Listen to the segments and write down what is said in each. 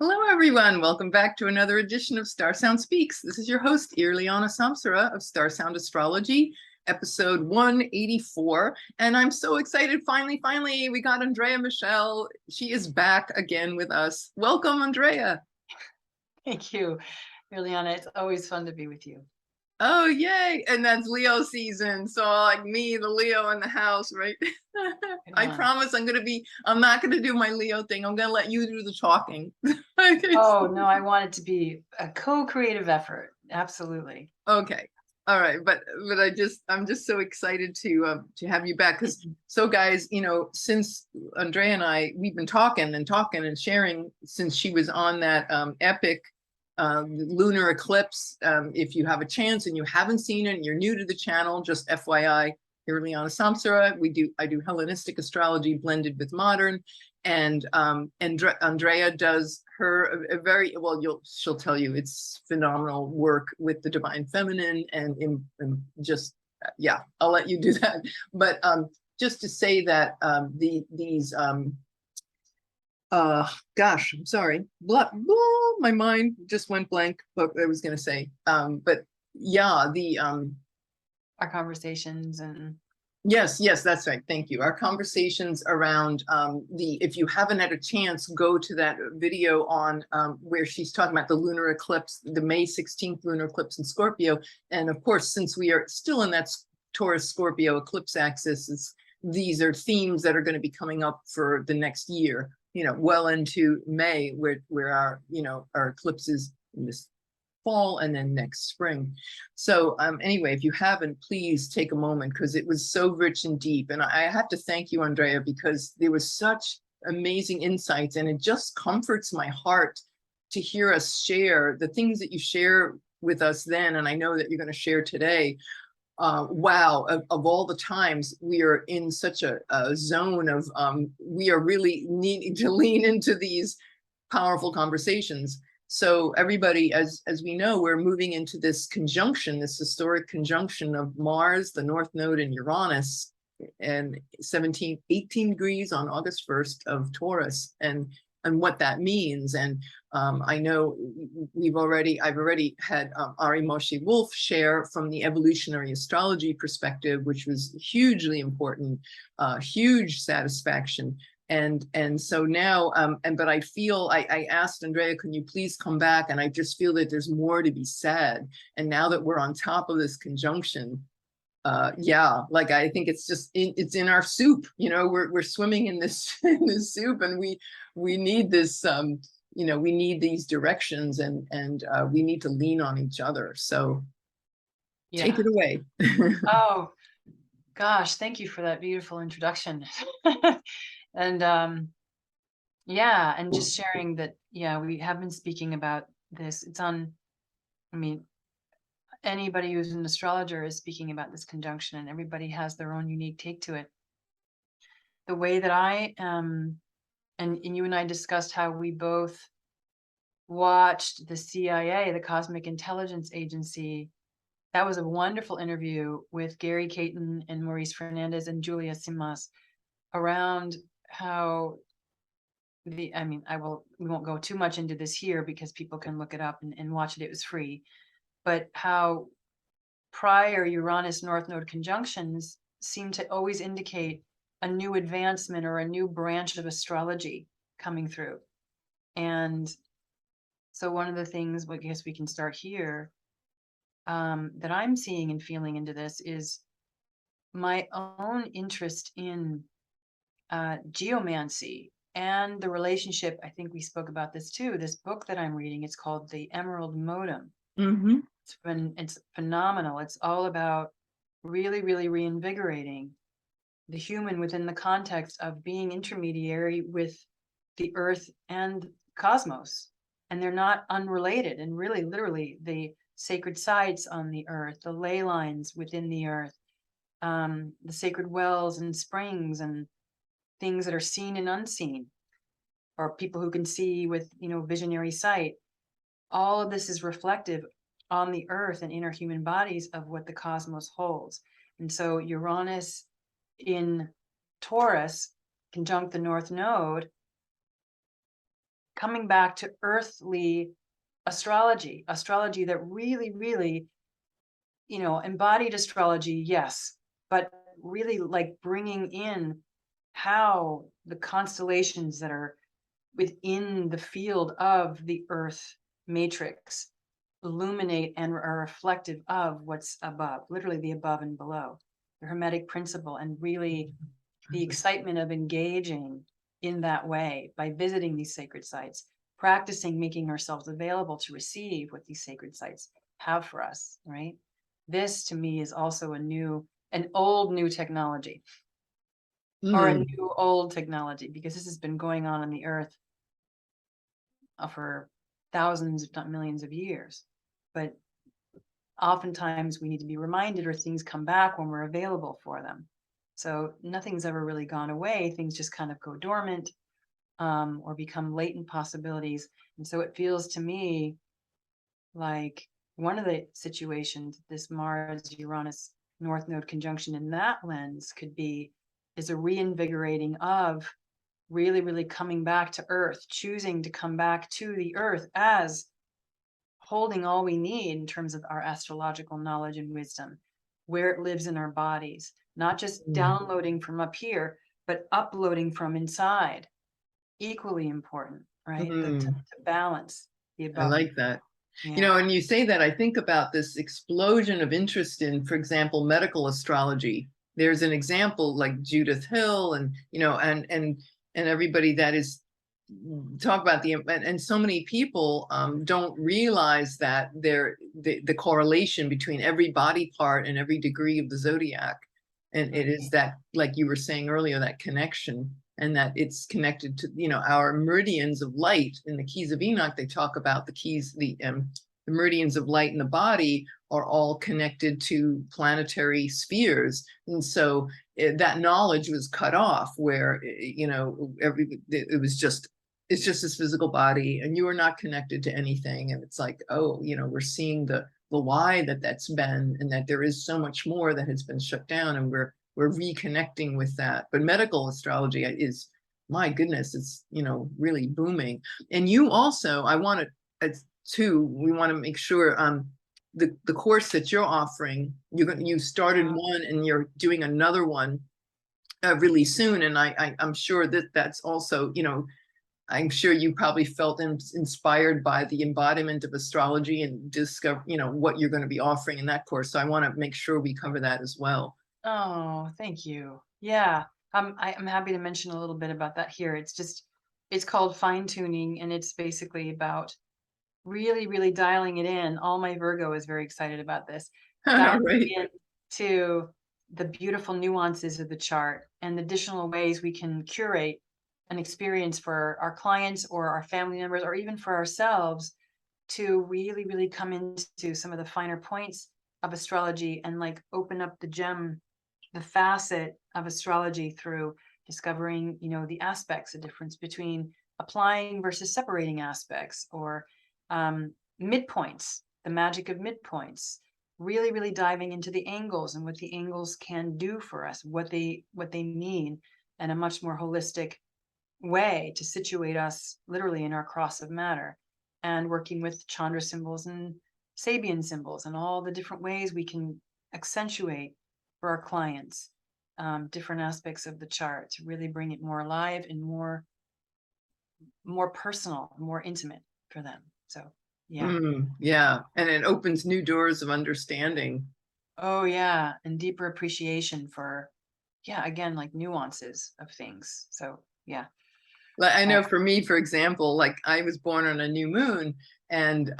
Hello, everyone. Welcome back to another edition of StarSound Speaks. This is your host, Irlianna Samsara of StarSound Astrology, episode 184. And I'm so excited. Finally, we got Andrea Michelle. She is back again with us. Welcome, Andrea. Thank you, Irlianna. It's always fun to be with you. Oh, yay. And that's Leo season. So like me, the Leo in the house, right? I promise I'm not going to do my Leo thing. I'm going to let you do the talking. Oh, no, I want it to be a co-creative effort. Absolutely. Okay. All right, but I'm just so excited to have you back because guys, since Andrea and we've been talking and sharing since she was on that epic lunar eclipse. If you have a chance and you haven't seen it and you're new to the channel, just FYI, Irlianna Samsara. I do Hellenistic astrology blended with modern, and Andrea does her a very well. She'll tell you it's phenomenal work with the divine feminine and just yeah. I'll let you do that, but just to say that gosh, I'm sorry. My mind just went blank. What I was going to say. But yeah, our conversations and yes, that's right. Thank you. Our conversations around if you haven't had a chance, go to that video on where she's talking about the lunar eclipse, the May 16th lunar eclipse in Scorpio. And of course, since we are still in that Taurus Scorpio eclipse axis, these are themes that are going to be coming up for the next year. Well into May, where our eclipses in this fall and then next spring. So anyway, if you haven't, please take a moment because it was so rich and deep. And I have to thank you, Andrea, because there was such amazing insights, and it just comforts my heart to hear us share the things that you share with us then, and I know that you're going to share today. Wow, of all the times we are in such a zone of we are really needing to lean into these powerful conversations. So everybody, as we know, we're moving into this conjunction, this historic conjunction of Mars, the North Node, and Uranus, and 18 degrees on August 1st of Taurus, and what that means. And I know I've already had Ari Moshe Wolf share from the evolutionary astrology perspective, which was hugely important, huge satisfaction. And so now, but I feel I asked Andrea, can you please come back? And I just feel that there's more to be said. And now that we're on top of this conjunction, yeah, like I think it's just it's in our soup. We're swimming in this in this soup, and we need this. We need these directions, and we need to lean on each other. So, yeah. Take it away. Oh, gosh, thank you for that beautiful introduction. And yeah, and just sharing that, yeah, we have been speaking about this. It's on, I mean, anybody who's an astrologer is speaking about this conjunction, and everybody has their own unique take to it. The way that I and you and I discussed how we both watched the CIA, the Cosmic Intelligence Agency. That was a wonderful interview with Gary Caton and Maurice Fernandez and Julia Simas around how we won't go too much into this here because people can look it up and watch it. It was free. But how prior Uranus-North Node conjunctions seem to always indicate a new advancement or a new branch of astrology coming through. And so one of the things, I guess we can start here, that I'm seeing and feeling into this is my own interest in geomancy and the relationship. I think we spoke about this too. This book that I'm reading, it's called The Emerald Modem. Mm-hmm. It's phenomenal. It's all about really, really reinvigorating the human within the context of being intermediary with the earth and cosmos. And they're not unrelated. And really, literally, the sacred sites on the earth, the ley lines within the earth, the sacred wells and springs and things that are seen and unseen, or people who can see with, visionary sight. All of this is reflective on the earth and in our human bodies of what the cosmos holds. And so Uranus in Taurus conjunct the North Node coming back to earthly astrology, astrology that really, really, you know, embodied astrology, yes, but really like bringing in how the constellations that are within the field of the earth matrix illuminate and are reflective of what's above, literally the above and below, the hermetic principle, and really the excitement of engaging in that way by visiting these sacred sites, practicing making ourselves available to receive what these sacred sites have for us, right? This to me is also an old new technology, or a new old technology, because this has been going on the earth for thousands, if not millions of years. But oftentimes we need to be reminded, or things come back when we're available for them. So nothing's ever really gone away. Things just kind of go dormant, or become latent possibilities. And so it feels to me like one of the situations, this Mars-Uranus-North node conjunction in that lens is a reinvigorating of really, really coming back to earth, choosing to come back to the earth as holding all we need in terms of our astrological knowledge and wisdom, where it lives in our bodies, not just downloading from up here, but uploading from inside. Equally important, right? To balance the above. I like that. Yeah. You know, and you say that, I think about this explosion of interest in, for example, medical astrology. There's an example like Judith Hill, and, you know, and everybody that is talk about and so many people don't realize that the correlation between every body part and every degree of the zodiac. And it is that, like you were saying earlier, that connection, and that it's connected to, you know, our meridians of light. In the Keys of Enoch, they talk about the meridians of light in the body are all connected to planetary spheres. And so that knowledge was cut off, where, you know, it's just this physical body, and you are not connected to anything. And it's like, oh, you know, we're seeing the lie that's been, and that there is so much more that has been shut down, and we're reconnecting with that. But medical astrology is, my goodness, it's, you know, really booming. And you also, we want to make sure the course that you're offering, you started one and you're doing another one really soon. And I'm sure that's also, you know, I'm sure you probably felt inspired by the embodiment of astrology and discover, you know, what you're going to be offering in that course. So I want to make sure we cover that as well. Oh, thank you. Yeah, I'm happy to mention a little bit about that here. It's called fine tuning, and it's basically about really, really dialing it in. All my Virgo is very excited about this. Dialing Right. into the beautiful nuances of the chart and additional ways we can curate an experience for our clients or our family members, or even for ourselves, to really, really come into some of the finer points of astrology and like open up the facet of astrology through discovering, you know, the aspects, the difference between applying versus separating aspects, or midpoints, the magic of midpoints, really, really diving into the angles and what the angles can do for us, what they mean, and a much more holistic way to situate us literally in our cross of matter, and working with Chandra symbols and Sabian symbols and all the different ways we can accentuate for our clients different aspects of the chart to really bring it more alive and more personal, more intimate for them. So yeah. Yeah, and it opens new doors of understanding. Oh yeah, and deeper appreciation for, yeah, again, like nuances of things. So yeah. Like, I know for me, for example, like I was born on a new moon, and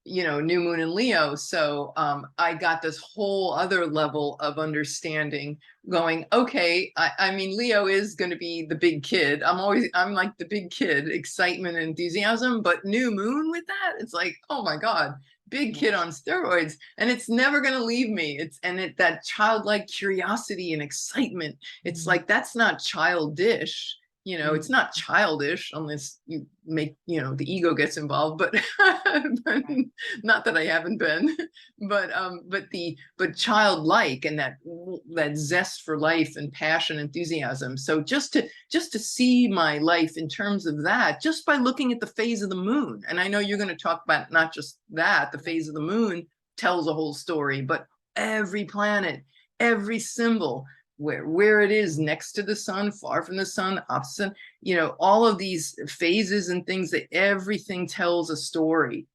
you know, new moon in Leo. So I got this whole other level of understanding going, okay, I mean, Leo is going to be the big kid. I'm like the big kid, excitement and enthusiasm, but new moon with that, it's like, oh my God, big kid on steroids. And it's never going to leave me. That childlike curiosity and excitement. It's like, that's not childish. You know, it's not childish unless you make, you know, the ego gets involved, but, but not that I haven't been, but childlike, and that zest for life and passion, enthusiasm. So just to see my life in terms of that, just by looking at the phase of the moon, and I know you're going to talk about not just that, the phase of the moon tells a whole story, but every planet, every symbol, where it is next to the sun, far from the sun, opposite, you know, all of these phases and things, that everything tells a story.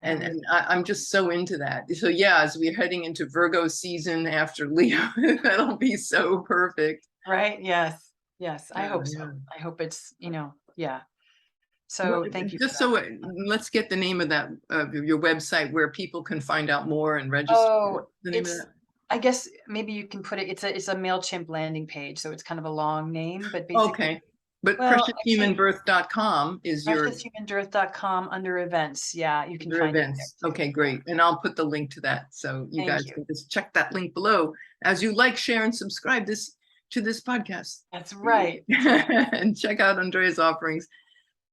And I'm just so into that. So yeah, as we're heading into Virgo season after Leo, that'll be so perfect. Right. Yes. Yes. I Yeah, hope so. yeah. I hope it's, you know, yeah. Well, So thank you for just that. so let's get the name of that, your website, where people can find out more and register. Oh, What's the name of it's, that? I guess maybe you can put it, it's a MailChimp landing page, so it's kind of a long name, but basically, Okay. But well, actually, precioushumanbirth.com is your precioushumanbirth.com under events. Yeah, you can Your find it events. there too. Okay, great. And I'll put the link to that. So you Thank guys you. can just check that link below as you like, share, and subscribe to this podcast. That's right. That's right. And check out Andrea's offerings.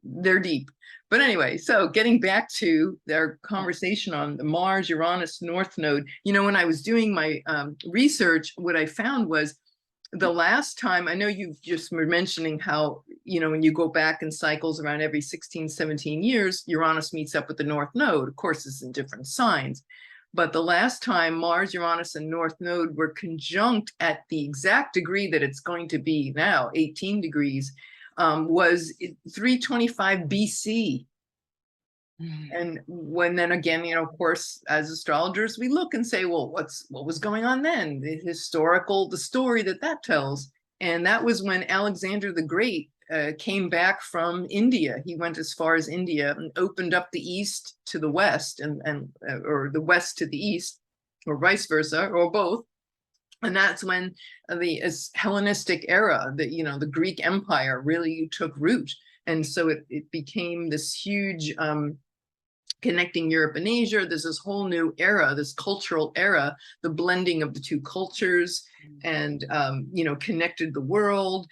They're deep. But anyway, so getting back to their conversation on the Mars-Uranus-North node, you know, when I was doing my research, what I found was the last time, I know you just were mentioning how, you know, when you go back in cycles around every 16, 17 years, Uranus meets up with the North Node. Of course, it's in different signs. But the last time Mars, Uranus, and North Node were conjunct at the exact degree that it's going to be now, 18 degrees, was 325 BC. And when then again, you know, of course, as astrologers, we look and say, well, what was going on then? The story that tells. And that was when Alexander the Great came back from India. He went as far as India and opened up the East to the West, or the West to the East, or vice versa, or both. And that's when the Hellenistic era, the Greek Empire really took root. And so it became this huge connecting Europe and Asia. There's this whole new era, this cultural era, the blending of the two cultures, and connected the world.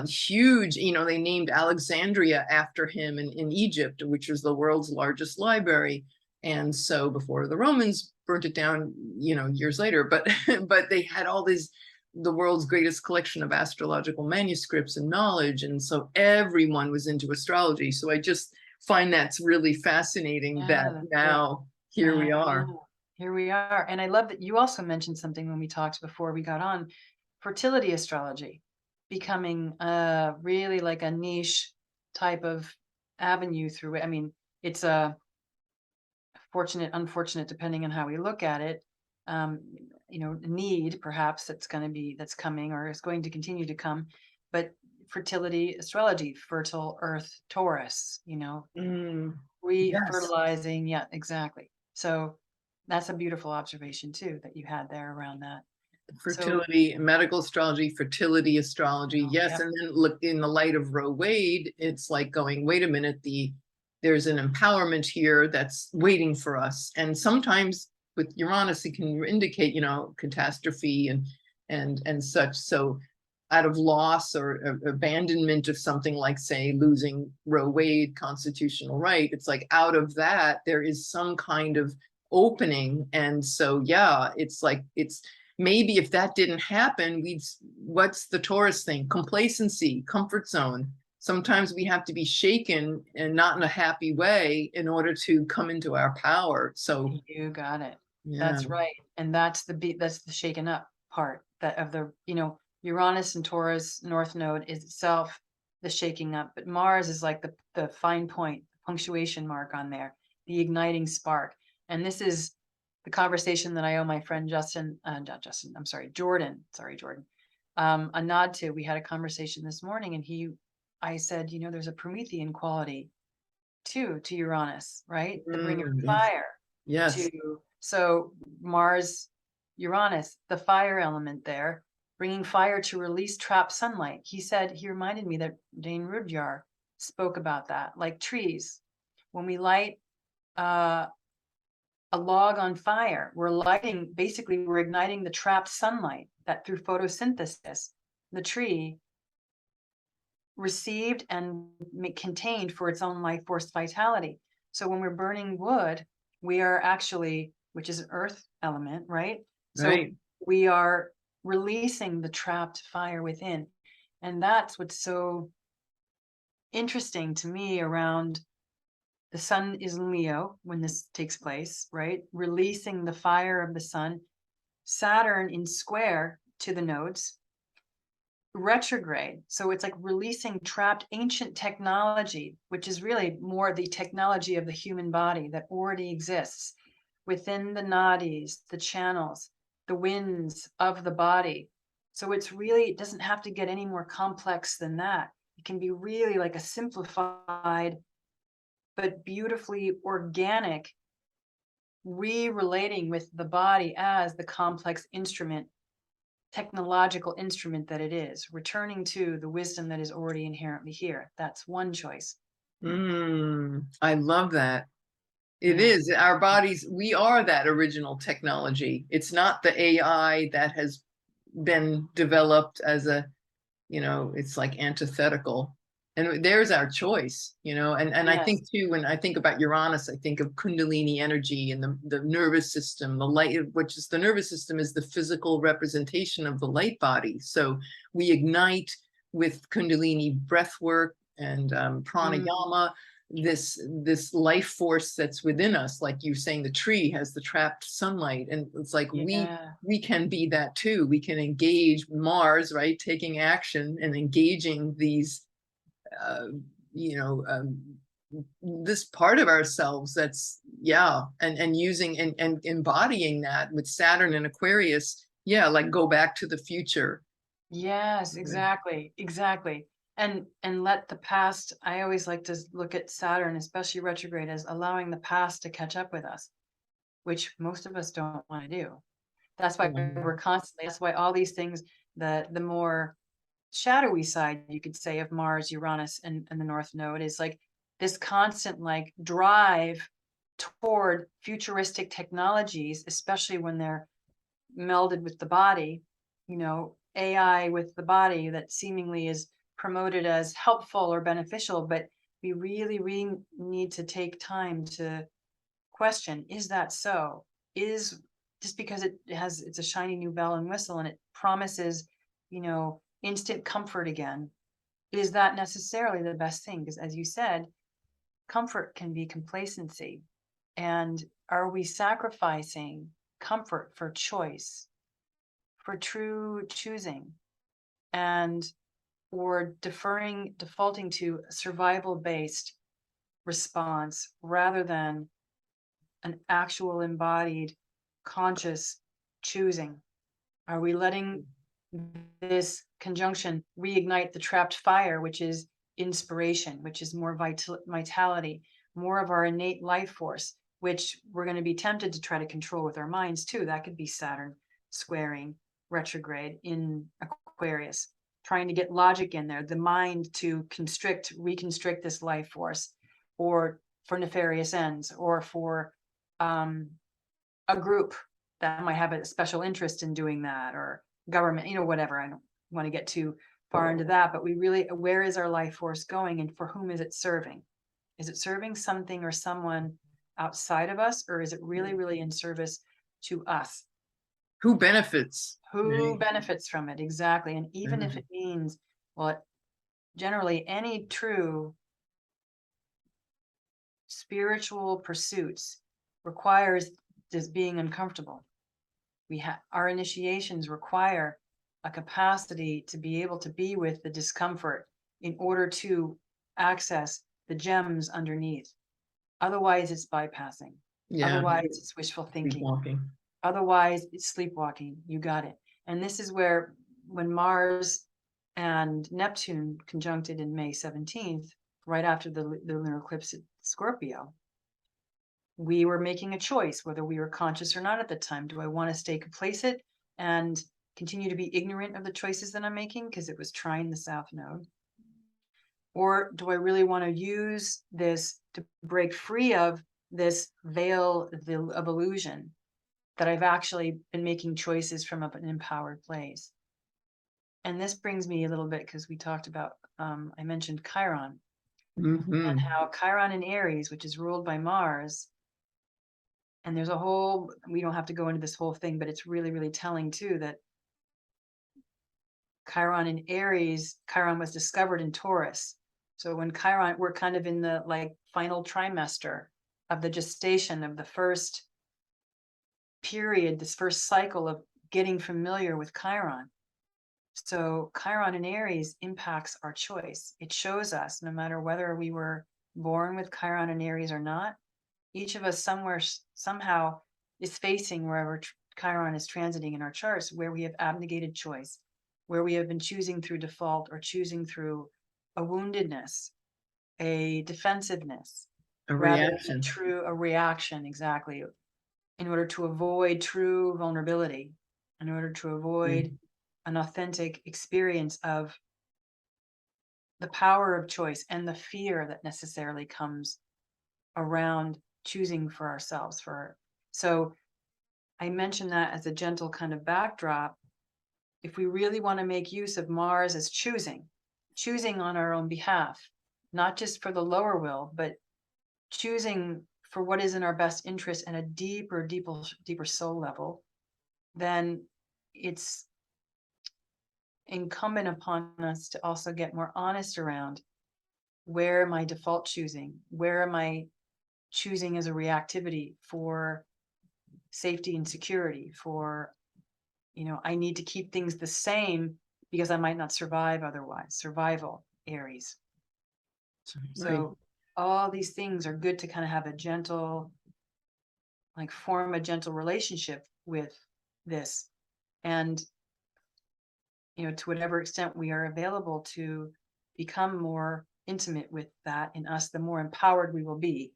Huge, they named Alexandria after him in Egypt, which was the world's largest library. And so before the Romans burnt it down, years later, but but they had the world's greatest collection of astrological manuscripts and knowledge. And so everyone was into astrology. So I just find that's really fascinating that now here we are. Here we are. And I love that you also mentioned something when we talked before we got on, fertility astrology becoming really like a niche type of avenue through it. I mean, it's a fortunate, unfortunate, depending on how we look at it, need perhaps that's coming or is going to continue to come. But fertility astrology, fertile earth Taurus, refertilizing. Yeah, exactly. So that's a beautiful observation too that you had there around that. Fertility, medical astrology, fertility astrology. Yes. Yep. And then look, in the light of Roe Wade, it's like going, wait a minute, there's an empowerment here that's waiting for us. And sometimes with Uranus, it can indicate, catastrophe and such. So out of loss or abandonment of something like, say, losing Roe Wade constitutional right, it's like out of that, there is some kind of opening. And so, yeah, it's like, maybe if that didn't happen, what's the Taurus thing? Complacency, comfort zone. Sometimes we have to be shaken, and not in a happy way, in order to come into our power. So you got it. Yeah. That's right. And that's the shaken up part Uranus and Taurus North Node is itself the shaking up, but Mars is like the fine point, punctuation mark on there, the igniting spark. And this is the conversation that I owe my friend Jordan, a nod to. We had a conversation this morning, and I said, there's a Promethean quality to Uranus, right? The bringer of fire. Yes. So Mars, Uranus, the fire element there, bringing fire to release trapped sunlight. He reminded me that Dane Rudhyar spoke about that, like trees. When we light a log on fire, we're igniting the trapped sunlight that through photosynthesis, the tree received and contained for its own life force vitality. So when we're burning wood, we are actually, which is an earth element, right? So Right. we are releasing the trapped fire within. And that's what's so interesting to me around the sun is in Leo when this takes place, right? Releasing the fire of the sun, Saturn in square to the nodes, retrograde. So it's like releasing trapped ancient technology, which is really more the technology of the human body that already exists within the nadis, the channels, the winds of the body. So it's really, it doesn't have to get any more complex than that. It can be really like a simplified, but beautifully organic re-relating with the body as the complex instrument, technological instrument that it is, returning to the wisdom that is already inherently here. That's one choice. I love that. It Yeah. is our bodies. We are that original technology. It's not the AI that has been developed as a, it's like antithetical. And there's our choice, and I Yes. think too, when I think about Uranus, I think of Kundalini energy and the nervous system, the light, which is the nervous system is the physical representation of the light body. So we ignite with Kundalini breath work and pranayama, this life force that's within us. Like you're saying, the tree has the trapped sunlight, and it's like Yeah. we can be that too. We can engage Mars, right? Taking action and engaging these, uh, you know, this part of ourselves that's, and using and embodying that with Saturn and Aquarius. Yeah, like go back to the future. Yes, exactly. Exactly. And let the past, I always like to look at Saturn, especially retrograde, as allowing the past to catch up with us, which most of us don't want to do. That's why we're constantly, that's why all these things, the more shadowy side, you could say, of Mars, Uranus, and the North Node is like this constant like drive toward futuristic technologies, especially when they're melded with the body, AI with the body that seemingly is promoted as helpful or beneficial, but we really need to take time to question, is that so? Is just because it's a shiny new bell and whistle and it promises, instant comfort again, is that necessarily the best thing? Because as you said, comfort can be complacency. And are we sacrificing comfort for choice, for true choosing, and or defaulting to a survival based response rather than an actual embodied conscious choosing? Are we letting this conjunction reignite the trapped fire, which is inspiration, which is more vitality, more of our innate life force, which we're going to be tempted to try to control with our minds too? That could be Saturn squaring retrograde in Aquarius, trying to get logic in there, the mind to reconstrict this life force, or for nefarious ends, or for a group that might have a special interest in doing that, or government, whatever. I don't want to get too far into that, but where is our life force going and for whom is it serving? Is it serving something or someone outside of us, or is it really in service to us? Who benefits? Who Right. benefits from it? Exactly. And even if it means, well, generally any true spiritual pursuits requires this being uncomfortable. Our initiations require a capacity to be able to be with the discomfort in order to access the gems underneath. Otherwise, it's bypassing. Yeah. Otherwise, it's wishful thinking. Sleepwalking. Otherwise, it's sleepwalking. You got it. And this is where, when Mars and Neptune conjuncted in May 17th, right after the lunar eclipse at Scorpio, we were making a choice, whether we were conscious or not at the time. Do I want to stay complacent and continue to be ignorant of the choices that I'm making because it was trying the South Node? Or do I really want to use this to break free of this veil of illusion that I've actually been making choices from an empowered place? And this brings me a little bit, because we talked about I mentioned Chiron, Mm-hmm. and how Chiron in Aries, which is ruled by Mars, and there's a whole, we don't have to go into this whole thing, but it's really, really telling too, that Chiron in Aries, Chiron was discovered in Taurus. So when Chiron, we're kind of in the like final trimester of the gestation of the first period, this first cycle of getting familiar with Chiron. So Chiron in Aries impacts our choice. It shows us, no matter whether we were born with Chiron in Aries or not, each of us somewhere, somehow is facing wherever Chiron is transiting in our charts, where we have abnegated choice, where we have been choosing through default or choosing through a woundedness, a defensiveness, A rather reaction. than true, a reaction, exactly, in order to avoid true vulnerability, in order to avoid an authentic experience of the power of choice and the fear that necessarily comes around choosing for ourselves. So I mentioned that as a gentle kind of backdrop. If we really want to make use of Mars as choosing on our own behalf, not just for the lower will, but choosing for what is in our best interest at a deeper soul level, then it's incumbent upon us to also get more honest around, where am I default choosing? Where am I choosing as a reactivity for safety and security, for, I need to keep things the same because I might not survive otherwise. Survival, Aries. So all these things are good to kind of have a gentle, like form a gentle relationship with this. And, to whatever extent we are available to become more intimate with that in us, the more empowered we will be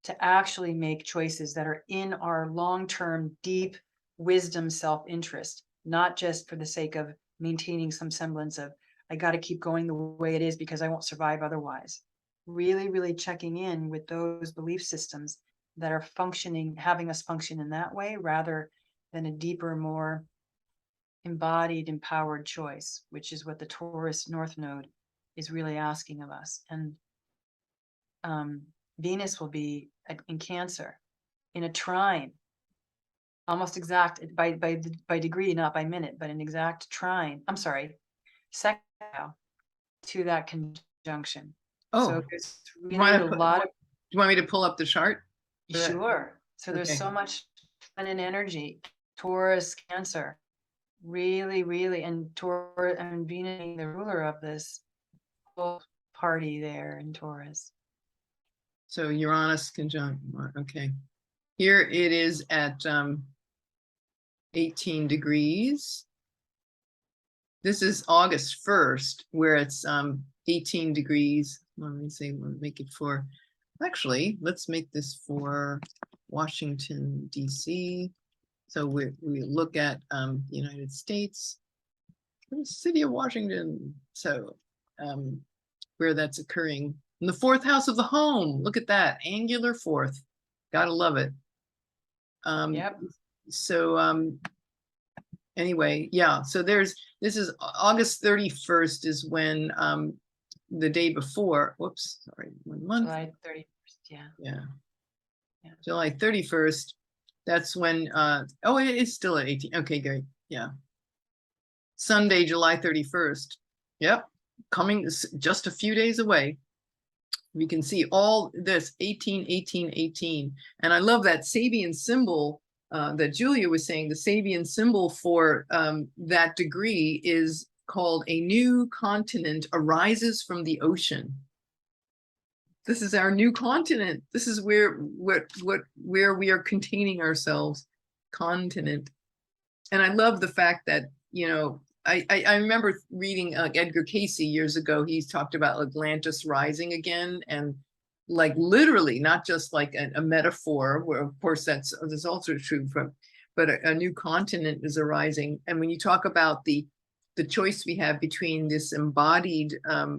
to actually make choices that are in our long-term, deep wisdom, self-interest, not just for the sake of maintaining some semblance of, I got to keep going the way it is because I won't survive otherwise. Really, really checking in with those belief systems that are functioning, having us function in that way, rather than a deeper, more embodied, empowered choice, which is what the Taurus North Node is really asking of us. And Venus will be in Cancer in a trine, almost exact by degree, not by minute, but an exact trine. I'm sorry, second to that conjunction. Oh, so there's really a lot of. Do you want me to pull up the chart? Sure. So there's so much feminine energy, Taurus, Cancer, really, really, and Taurus and Venus being the ruler of this whole party there in Taurus. So Uranus conjunct, okay. Here it is at 18 degrees. This is August 1st, where it's 18 degrees. Let me see, we'll make it for, actually, let's make this for Washington, DC. So we look at the United States, the city of Washington. So where that's occurring in the fourth house of the home. Look at that, angular fourth. Gotta love it. Yep. So anyway, yeah, so this is August 31st is when the day before, whoops, sorry, 1 month. July 31st, yeah. July 31st, that's when, oh, it is still at 18, okay, great, yeah. Sunday, July 31st, yep, coming just a few days away. We can see all this 18, 18, 18. And I love that Sabian symbol that Julia was saying. The Sabian symbol for that degree is called a new continent arises from the ocean. This is our new continent. This is where we are containing ourselves, continent. And I love the fact that, I remember reading Edgar Cayce years ago. He's talked about Atlantis rising again, and like literally, not just like a metaphor, where of course that's also true, but a new continent is arising. And when you talk about the choice we have between this embodied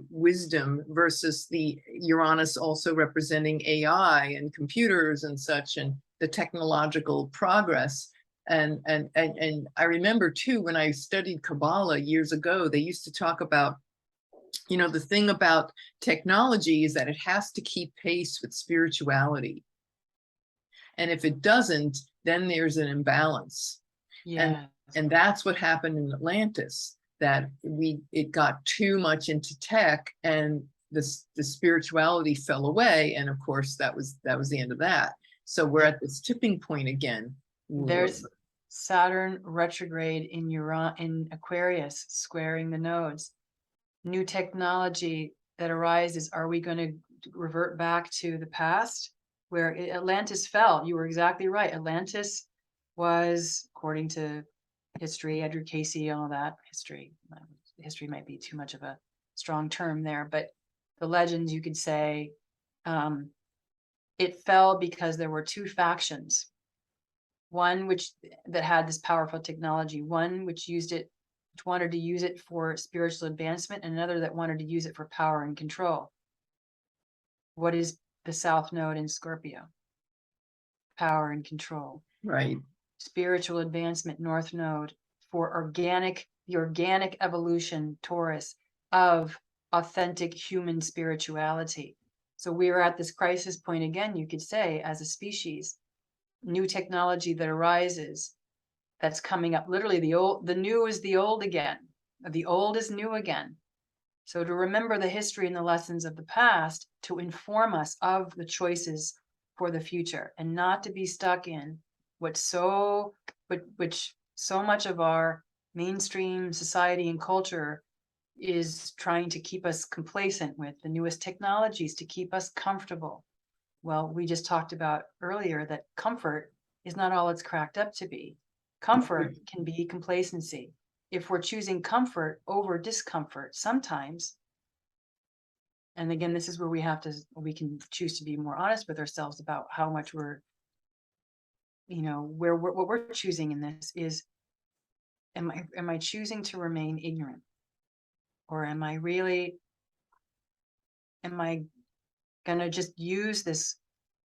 wisdom versus the Uranus also representing AI and computers and such, and the technological progress. And I remember too, when I studied Kabbalah years ago, they used to talk about you know, the thing about technology is that it has to keep pace with spirituality. And if it doesn't, then there's an imbalance. Yeah. And that's what happened in Atlantis, that it got too much into tech, and the spirituality fell away. And of course, that was the end of that. So we're at this tipping point again. There's Saturn retrograde in Aquarius, squaring the nodes. New technology that arises. Are we going to revert back to the past where Atlantis fell? You were exactly right. Atlantis was, according to history, Edgar Casey, all that history. History might be too much of a strong term there, but the legends, you could say, it fell because there were two factions. One that had this powerful technology, one which wanted to use it for spiritual advancement, and another that wanted to use it for power and control. What is the South Node in Scorpio? Power and control. Right. Spiritual advancement, North Node, for the organic evolution, Taurus, of authentic human spirituality. So we are at this crisis point again, you could say, as a species. New technology that arises, that's coming up. Literally, the new is the old again. The old is new again. So to remember the history and the lessons of the past to inform us of the choices for the future, and not to be stuck in which so much of our mainstream society and culture is trying to keep us complacent with, the newest technologies to keep us comfortable. Well, we just talked about earlier that comfort is not all it's cracked up to be. Comfort can be complacency. If we're choosing comfort over discomfort sometimes, and again, this is where we can choose to be more honest with ourselves about how much what we're choosing in this is, am I choosing to remain ignorant? Or am I gonna just use this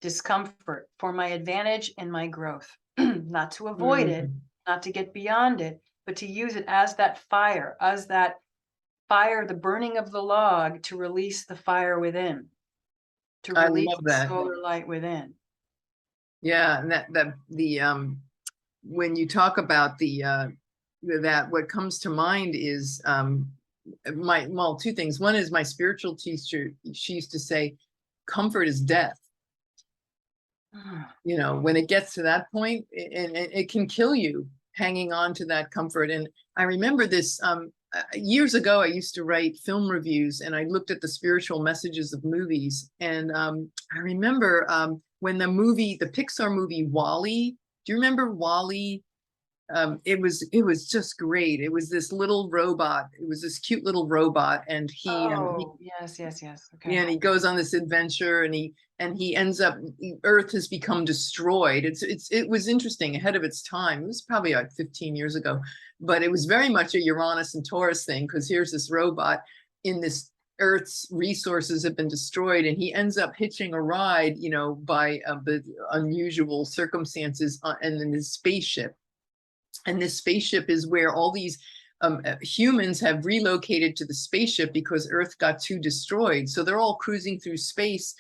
discomfort for my advantage and my growth? Not to avoid it, not to get beyond it, but to use it as that fire, the burning of the log, to release the fire within, to release the solar light within. Yeah, and when you talk about that, what comes to mind is two things. One is my spiritual teacher. She used to say, comfort is death. You know, when it gets to that point, and it can kill you hanging on to that comfort. And I remember this years ago, I used to write film reviews, and I looked at the spiritual messages of movies. And I remember when the Pixar movie WALL-E, do you remember WALL-E? It was just great. It was this little robot. It was this cute little robot, and yes. Okay. Yeah, and he goes on this adventure, and he ends up, Earth has become destroyed. It was interesting, ahead of its time. It was probably like 15 years ago, but it was very much a Uranus and Taurus thing, because here's this robot in this Earth's resources have been destroyed, and he ends up hitching a ride, by the unusual circumstances, and in his spaceship. And this spaceship is where all these humans have relocated to the spaceship because Earth got too destroyed. So they're all cruising through space,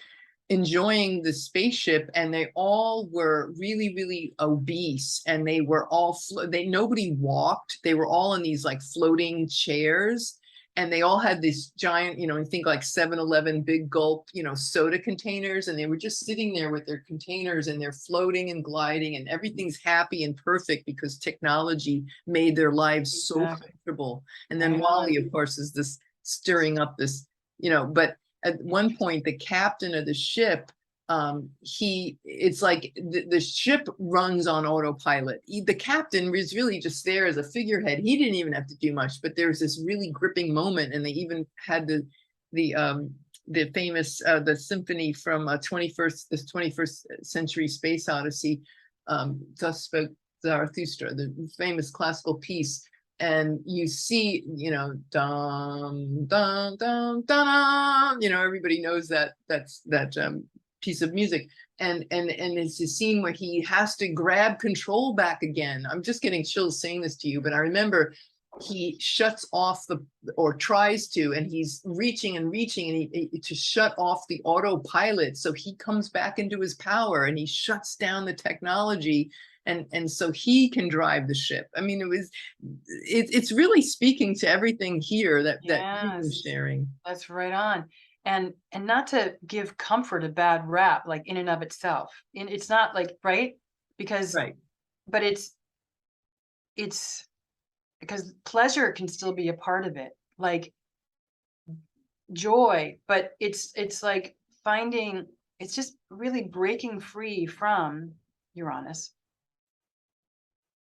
enjoying the spaceship, and they all were really, really obese, and they were all nobody walked. They were all in these like floating chairs, and they all had this giant, I think like 7-Eleven big gulp, soda containers, and they were just sitting there with their containers, and they're floating and gliding, and everything's happy and perfect because technology made their lives so comfortable. And then WALL-E, of course, is this stirring up this, but at one point, the captain of the ship, it's like the ship runs on autopilot. The captain was really just there as a figurehead. He didn't even have to do much, but there's this really gripping moment, and they even had the famous the symphony from the 21st Century Space Odyssey, Thus Spoke Zarathustra, the famous classical piece. And you see, dum dum dum dum, everybody knows that piece of music, and it's a scene where he has to grab control back again. I'm just getting chills saying this to you, but I remember he shuts off or tries to, and he's reaching and reaching, and he to shut off the autopilot, so he comes back into his power and he shuts down the technology, and so he can drive the ship. I mean, it's really speaking to everything here that you've been sharing. That's right on. And not to give comfort a bad rap, like in and of itself. It's not like, right? Because but it's because pleasure can still be a part of it, like joy, but it's like finding, it's just really breaking free from Uranus,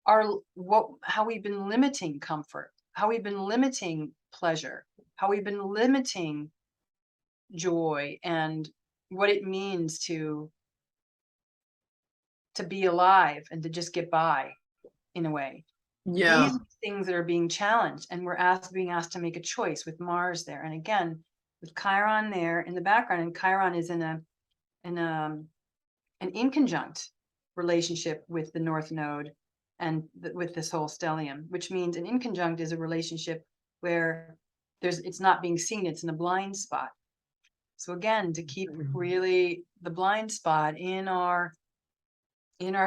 how we've been limiting comfort, how we've been limiting pleasure, how we've been limiting joy, and what it means to be alive and to just get by, in a way. Yeah. These are things that are being challenged, and we're being asked to make a choice with Mars there. And again, with Chiron there in the background, and Chiron is in an inconjunct relationship with the North Node and with this whole stellium, which means an inconjunct is a relationship where it's not being seen, it's in a blind spot. So again, to keep really the blind spot in our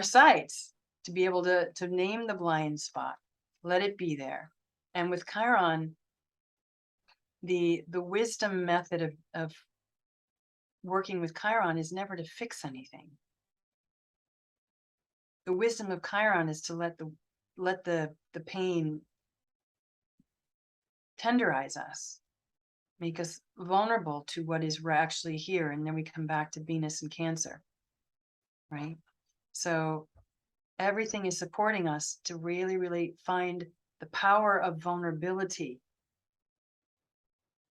sights, to be able to name the blind spot, let it be there. And with Chiron, the wisdom method of working with Chiron is never to fix anything. The wisdom of Chiron is to let the pain tenderize us, make us vulnerable to what is actually here, and then we come back to Venus and Cancer, right? So everything is supporting us to really, really find the power of vulnerability,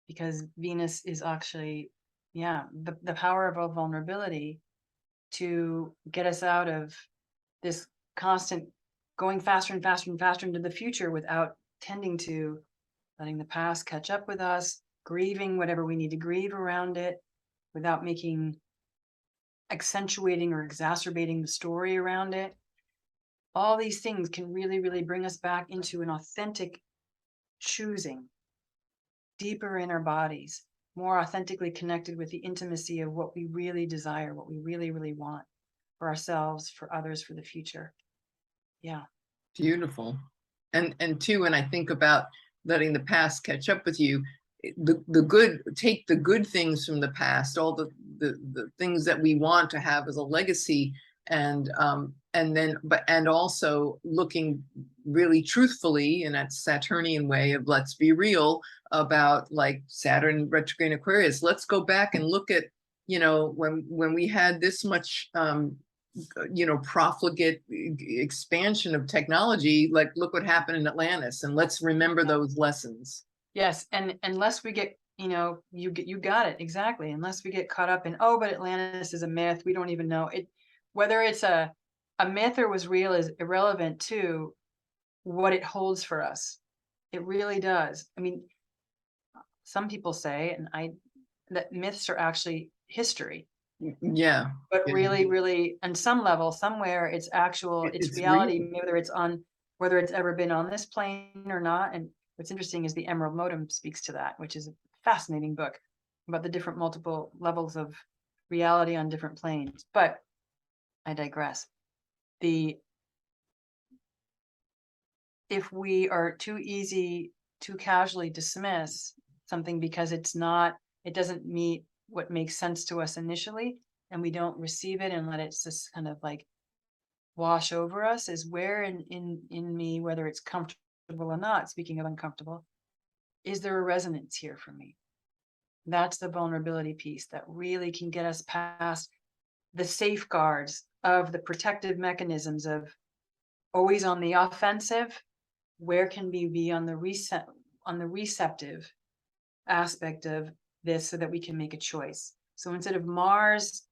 because Venus is actually, the power of vulnerability to get us out of this constant going faster and faster and faster into the future without tending to letting the past catch up with us, grieving whatever we need to grieve around it, without accentuating or exacerbating the story around it. All these things can really, really bring us back into an authentic choosing, deeper in our bodies, more authentically connected with the intimacy of what we really desire, what we really, really want for ourselves, for others, for the future. Yeah. Beautiful. And too, when I think about letting the past catch up with you, take the good things from the past, all the things that we want to have as a legacy, and also looking really truthfully in that Saturnian way of let's be real about, like, Saturn retrograde Aquarius. Let's go back and look at, when we had this much profligate expansion of technology, like look what happened in Atlantis, and let's remember those lessons. Yes, and unless we get, you got it exactly. Unless we get caught up in, but Atlantis is a myth, we don't even know it, whether it's a myth or was real is irrelevant to what it holds for us. It really does. I mean, some people say, that myths are actually history. Yeah. But really, really, on some level, somewhere, it's reality, real. Whether it's ever been on this plane or not. And what's interesting is the Emerald Modem speaks to that, which is a fascinating book about the different multiple levels of reality on different planes. But I digress. If we are too casually dismiss something because it doesn't meet what makes sense to us initially, and we don't receive it and let it just kind of like wash over us, is where in me, whether it's comfortable or not, speaking of uncomfortable, is there a resonance here for me? That's the vulnerability piece that really can get us past the safeguards of the protective mechanisms of always on the offensive. Where can we be on the receptive aspect of this, so that we can make a choice? So instead of Mars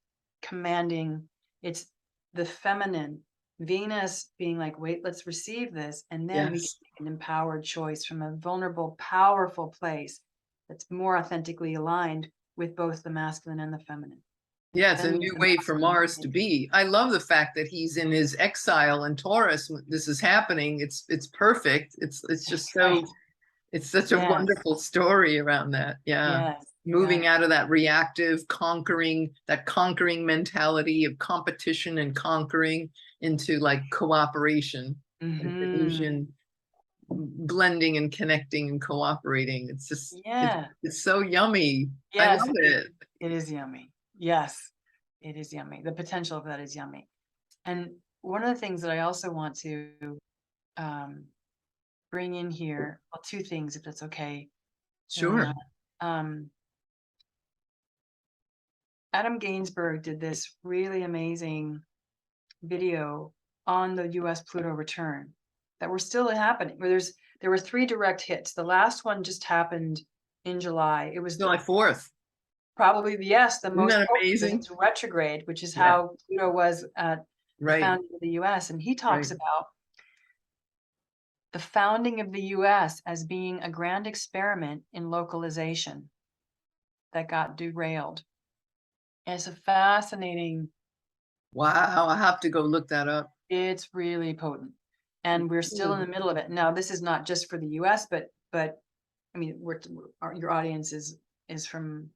commanding, it's the feminine, Venus being like, wait, let's receive this, and then we can make an empowered choice from a vulnerable, powerful place that's more authentically aligned with both the masculine and the feminine. Yeah, it's a Then new the way mass for Mars to be. I love the fact that he's in his exile in Taurus when this is happening. It's perfect. It's just so right. it's such a Yes, wonderful story around that. Yeah. yes, Moving yes. out of that reactive, conquering mentality of competition and conquering into like cooperation and Hmm. illusion, blending and connecting and cooperating. It's just Yeah. it's so yummy. I Yes, love it. it is yummy. Yes, it is yummy. The potential of that is yummy. And one of the things that I also want to um, bring in here, well, two things, if that's okay, Sure. Irlianna. Um, Adam Gainsbourg did this really amazing video on the US Pluto return that were still happening, where there were three direct hits. The last one just happened in July. It was July 4th. probably, yes, the Isn't most that potent because amazing? it's retrograde, which is Yeah. how Pluto was at the Right. founding of the US. And he Right. talks about the founding of the US as being a grand experiment in localization that got derailed. And it's a fascinating, Wow. I have to go look that up. it's really potent. And we're still in the middle of it. Now, this is not just for the US, but I mean, your audience is from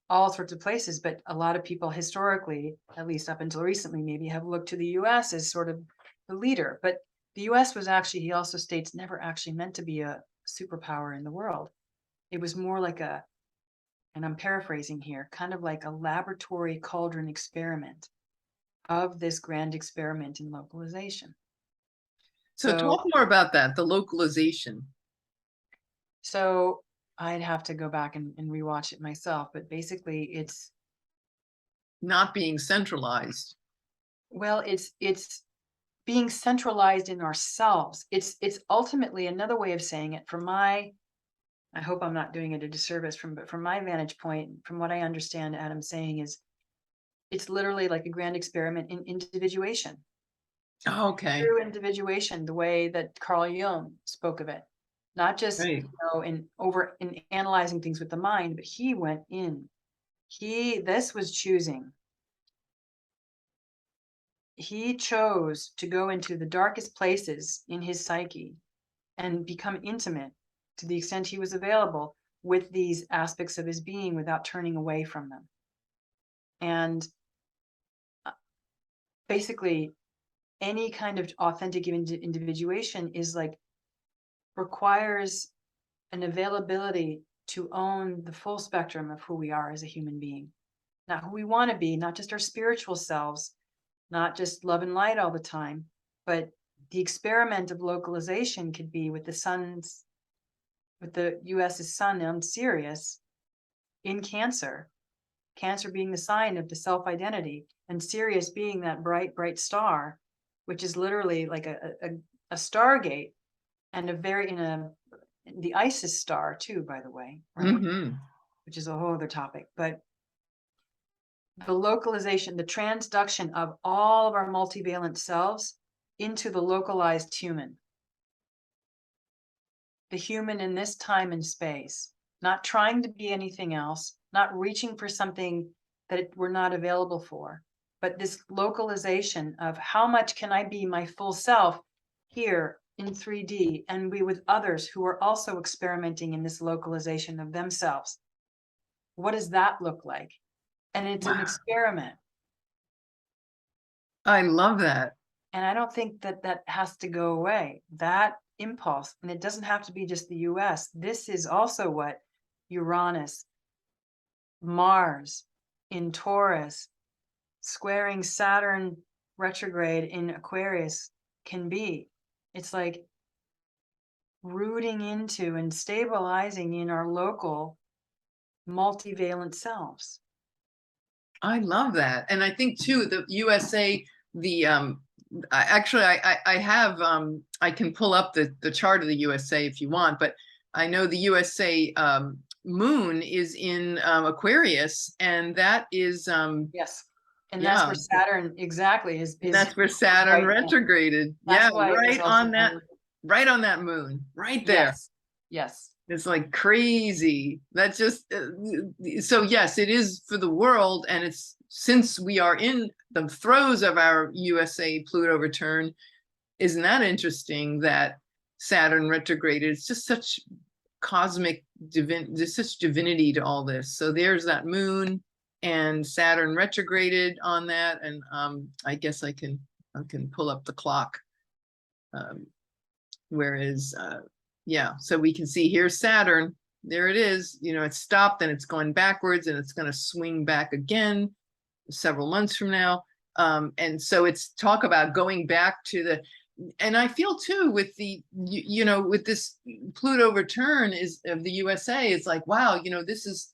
all sorts of places, but a lot of people historically, at least up until recently, maybe have looked to the US as sort of the leader. But the US was actually, he also states, never actually meant to be a superpower in the world. It was more like and I'm paraphrasing here, kind of like a laboratory cauldron experiment of this grand experiment in localization. So So, talk more about that, the localization. so I'd have to go back and rewatch it myself, but basically it's, Not being centralized. well, it's being centralized in ourselves. It's ultimately another way of saying it from my, I hope I'm not doing it a disservice but from my vantage point, from what I understand Adam saying is it's literally like a grand experiment in individuation. Oh, okay. True individuation, the way that Carl Jung spoke of it. Not just, Right. in analyzing things with the mind, but he went in. This was choosing. He chose to go into the darkest places in his psyche and become intimate to the extent he was available with these aspects of his being without turning away from them. And basically, any kind of authentic individuation is like requires an availability to own the full spectrum of who we are as a human being, not who we want to be, not just our spiritual selves, not just love and light all the time, but the experiment of localization could be with the US's sun on Sirius in Cancer, Cancer being the sign of the self-identity, and Sirius being that bright, bright star, which is literally like a stargate and the Isis star too, by the way, right? Mm-hmm. Which is a whole other topic. But the localization, the transduction of all of our multivalent selves into the localized human. The human in this time and space, not trying to be anything else, not reaching for something that we're not available for, but this localization of how much can I be my full self here in 3D and be with others who are also experimenting in this localization of themselves. What does that look like? And it's an Wow. experiment. I love that. And I don't think that has to go away. That impulse, and it doesn't have to be just the US. This is also what Uranus, Mars in Taurus, squaring Saturn retrograde in Aquarius can be. It's like rooting into and stabilizing in our local multivalent selves. I love that. And I think too, the USA, the I have I can pull up the chart of the USA if you want, but I know the USA moon is in Aquarius, and that is Yes. And that's yeah, where Saturn exactly and is that's where Saturn right now. retrograded. Yeah, That's why it was also right on that moon, right there. yes. Yes. It's like crazy. That's just so yes, it is for the world, and it's since we are in the throes of our USA Pluto return. Isn't that interesting that Saturn retrograded? It's just such cosmic there's such divinity to all this. So there's that moon and Saturn retrograded on that, and I guess I can pull up the clock. Whereas yeah, so we can see here's Saturn. There it is. You know, it's stopped and it's going backwards, and it's going to swing back again several months from now. And so it's talk about going back to the, and I feel too with the, you know, with this Pluto return is of the USA, it's like, wow, you know, this is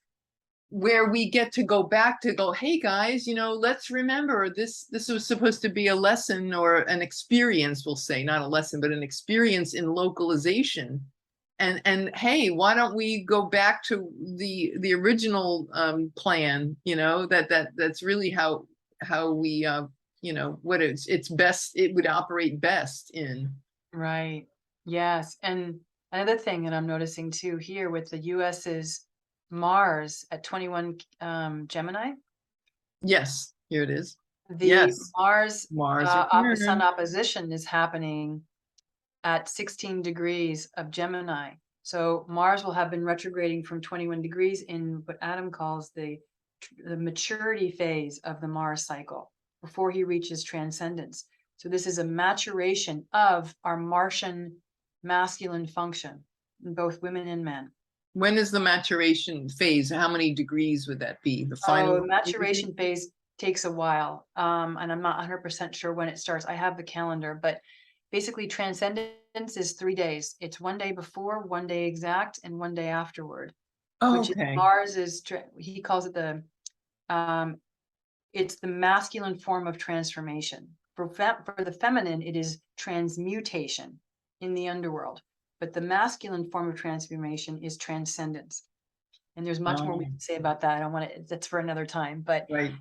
where we get to go back to go, hey guys, you know, let's remember this was supposed to be a lesson or an experience, we'll say, not a lesson, but an experience in localization. And hey, why don't we go back to the original plan, you know, that's really how we you know, what it's best, it would operate best in. Right. Yes. And another thing that I'm noticing too here with the US's Mars at 21 Gemini, Yes, here it is. the Yes, Mars Mars Sun return. opposition is happening at 16 degrees of Gemini. So Mars will have been retrograding from 21 degrees in what Adam calls the maturity phase of the Mars cycle before he reaches transcendence. So this is a maturation of our Martian masculine function in both women and men. When is the maturation phase? How many degrees would that be? The Oh, final the maturation phase takes a while. And I'm not 100% sure when it starts. I have the calendar, but basically transcendence is 3 days. It's 1 day before, 1 day exact, and 1 day afterward, Oh, which is okay. Mars is, he calls it it's the masculine form of transformation. For the feminine, it is transmutation in the underworld, but the masculine form of transformation is transcendence. And there's much more we can say about that. I don't want to, that's for another time, but right.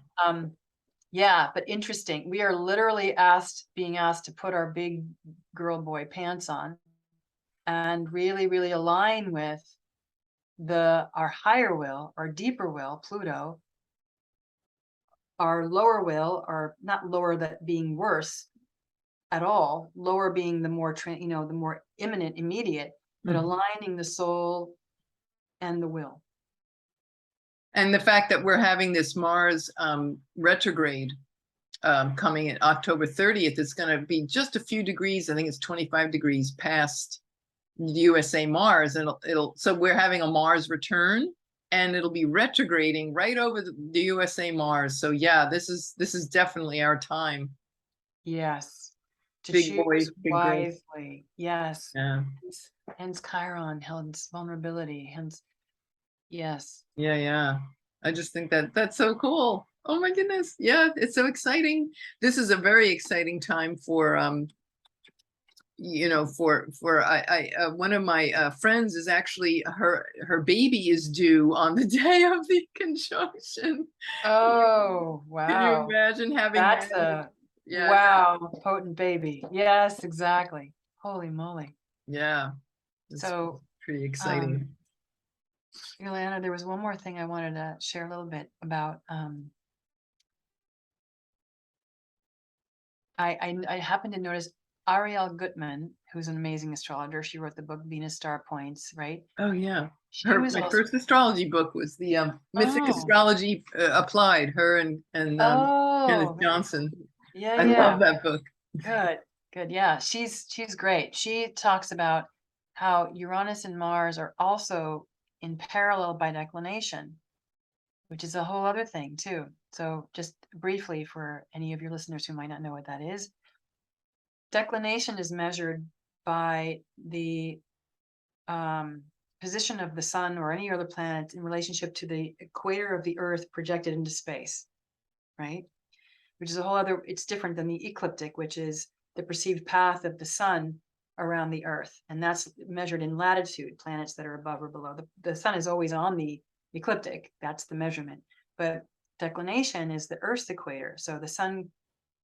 yeah, but interesting. We are literally being asked to put our big girl boy pants on and really, really align with our higher will, our deeper will, Pluto, our lower will, or not lower that being worse at all, lower being the more, the more imminent, immediate, but aligning the soul and the will. And the fact that we're having this Mars retrograde coming in October 30th, it's going to be just a few degrees. I think it's 25 degrees past USA Mars, and so we're having a Mars return, and it'll be retrograding right over the USA Mars. So yeah, this is definitely our time. Yes. To Big boys, choose big girls. wisely. Yes. Yeah. Hence Chiron, hence vulnerability, hence, yes. Yeah, yeah. I just think that that's so cool. Oh my goodness. Yeah, it's so exciting. This is a very exciting time for you know, for I one of my friends is actually her baby is due on the day of the conjunction. Oh, Can you wow. imagine having That's that? a Yeah, wow, potent baby. Yes, exactly. Holy moly. yeah. It's So, pretty exciting. Irlianna, there was one more thing I wanted to share a little bit about. I happened to notice Ariel Gutman, who's an amazing astrologer. She wrote the book Venus Star Points, right? Oh yeah. She was My also, first astrology book was the Mythic oh, Astrology Applied, her and Kenneth oh, Johnson. yeah, I yeah. love that book. Good, good. Yeah, she's great. She talks about how Uranus and Mars are also in parallel by declination, which is a whole other thing too. So just briefly for any of your listeners who might not know what that is, declination is measured by the position of the sun or any other planet in relationship to the equator of the Earth projected into space, right? Which is a whole other, it's different than the ecliptic, which is the perceived path of the sun around the Earth. And that's measured in latitude, planets that are above or below. The sun is always on the ecliptic. That's the measurement. But declination is the Earth's equator. So the sun,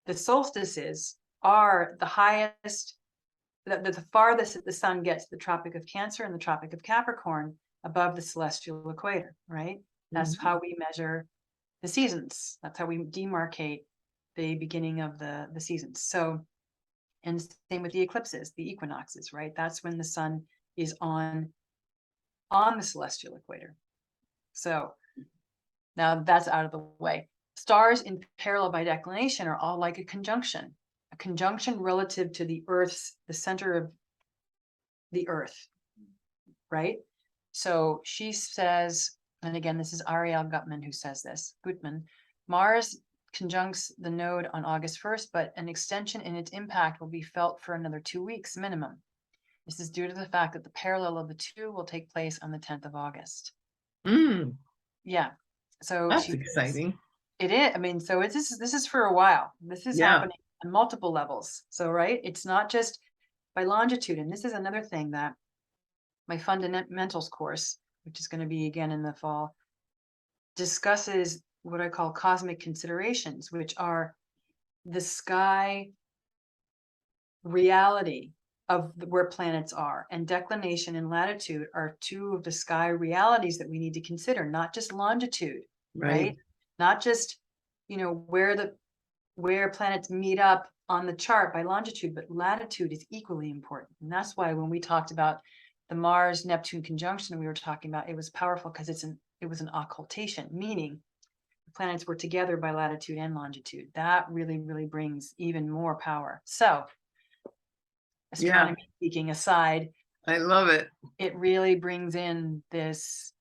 the solstices are the highest the farthest that the sun gets, the Tropic of Cancer and the Tropic of Capricorn, above the celestial equator, right? That's how we measure the seasons. That's how we demarcate the beginning of the seasons. So, and same with the eclipses, the equinoxes, right? That's when the sun is on the celestial equator. So now that's out of the way. Stars in parallel by declination are all like a conjunction relative to the Earth's, the center of the Earth, right? So she says, and again, this is Ariel Gutman who says this, Gutman, Mars conjuncts the node on August 1st, but an extension in its impact will be felt for another 2 weeks minimum. This is due to the fact that the parallel of the two will take place on the 10th of August. Yeah. So That's exciting. It is. I mean, so this is for a while. This is happening on multiple levels. So, right, it's not just by longitude. And this is another thing that my fundamentals course, which is going to be again in the fall, discusses what I call cosmic considerations, which are the sky reality of where planets are, and declination and latitude are two of the sky realities that we need to consider, not just longitude, right? Not just, you know, where planets meet up on the chart by longitude, but latitude is equally important. And that's why when we talked about the Mars-Neptune conjunction we were talking about, it was powerful because it was an occultation, meaning the planets were together by latitude and longitude. That really, really brings even more power. So astronomy speaking aside, I love it. It really brings in this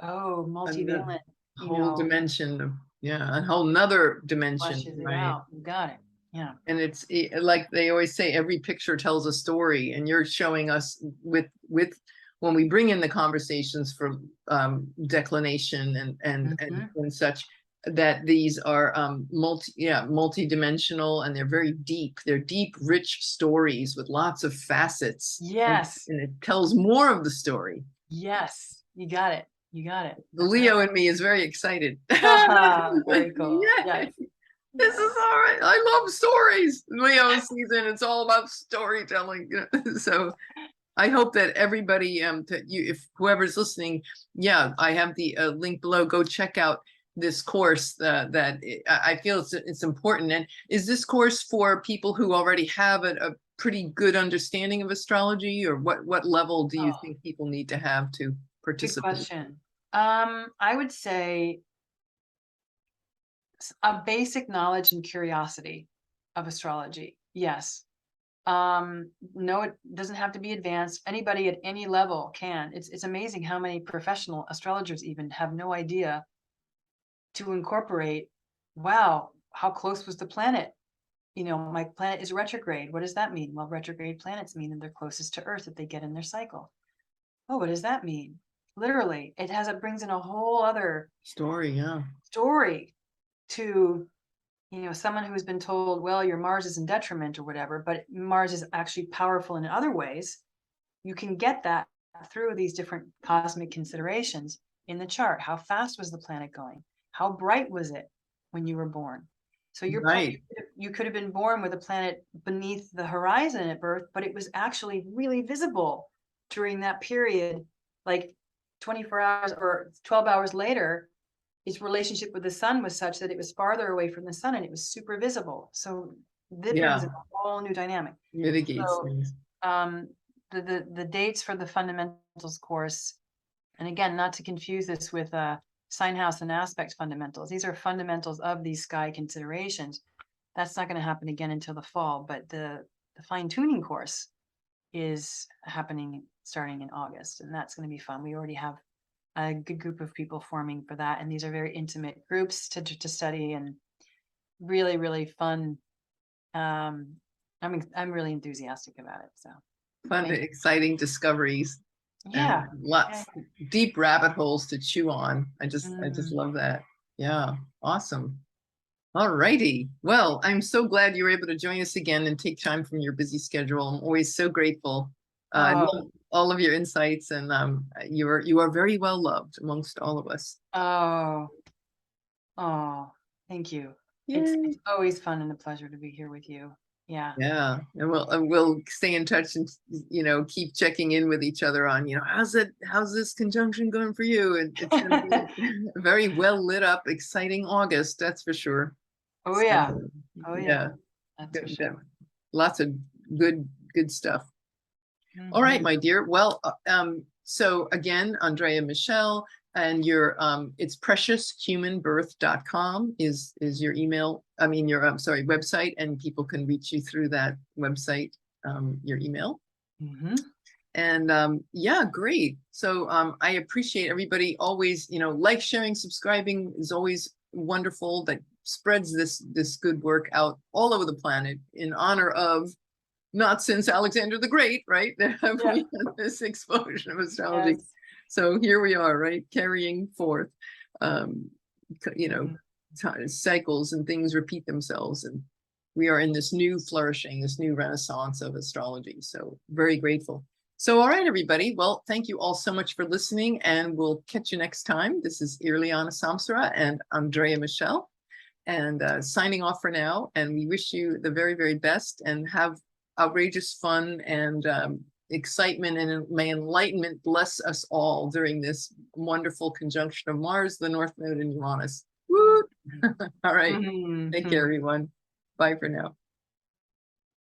multivalent whole dimension of a whole nother dimension, right? You got it. Yeah. And it's like they always say, every picture tells a story, and you're showing us with when we bring in the conversations for declination and such, that these are multi-dimensional, and they're very deep. They're deep, rich stories with lots of facets. Yes. And it tells more of the story. Yes, you got it. You got it. The Leo in me is very excited. Very cool. Yes. This is all right. I love stories. Leo season, it's all about storytelling. So I hope that everybody, if whoever's listening, I have the link below. Go check out this course that I feel it's important. And is this course for people who already have a pretty good understanding of astrology, or what level do you think people need to have to participate? Good question. I would say a basic knowledge and curiosity of astrology. Yes. No, it doesn't have to be advanced. Anybody at any level can. It's amazing how many professional astrologers even have no idea to incorporate, wow, how close was the planet? You know, my planet is retrograde. What does that mean? Well, retrograde planets mean that they're closest to Earth that they get in their cycle. Oh, what does that mean? Literally, it brings in a whole other story to, you know, someone who's been told, well, your Mars is in detriment or whatever, but Mars is actually powerful in other ways. You can get that through these different cosmic considerations in the chart. How fast was the planet going? How bright was it when you were born? So you could have been born with a planet beneath the horizon at birth, but it was actually really visible during that period, like 24 hours or 12 hours later. Its relationship with the sun was such that it was farther away from the sun and it was super visible. So that brings a whole new dynamic. Mitigates things. The dates for the fundamentals course, and again, not to confuse this with sign house and aspect fundamentals. These are fundamentals of these sky considerations. That's not going to happen again until the fall, but the fine tuning course is happening starting in August, and that's going to be fun. We already have a good group of people forming for that, and these are very intimate groups to study, and really, really fun. I'm really enthusiastic about it. So fun, exciting discoveries. Yeah, lots deep rabbit holes to chew on. I just love that. Yeah, awesome. All righty. Well, I'm so glad you were able to join us again and take time from your busy schedule. I'm always so grateful. I love all of your insights, and you are very well loved amongst all of us. Thank you. It's always fun and a pleasure to be here with you. Yeah. Yeah, and we'll stay in touch and, you know, keep checking in with each other on, you know, how's this conjunction going for you? And it's going to be a very well lit up, exciting August, that's for sure. Oh So, yeah. Oh yeah, yeah. That's for good- sure. lots of good stuff. All right, Mhm. my dear. Well, so again, Andrea Michelle, and your it's precioushumanbirth.com is your email. I mean your sorry, website, and people can reach you through that website, your email. Mhm. And yeah, great. So I appreciate everybody always, you know, like, sharing, subscribing is always wonderful. That spreads this good work out all over the planet in honor of, not since Alexander the Great, right? Have Yeah. we had this explosion of astrology? Yes. So here we are, right? Carrying forth, you know, cycles, and things repeat themselves. And we are in this new flourishing, this new renaissance of astrology. So very grateful. So, all right, everybody. Well, thank you all so much for listening, and we'll catch you next time. This is Irlianna Samsara and Andrea Michelle, and signing off for now. And we wish you the very, very best, and have outrageous fun and excitement, and may enlightenment bless us all during this wonderful conjunction of Mars, the North Node, and Uranus. Woo! All right. Take care, Mhm. everyone. Bye for now.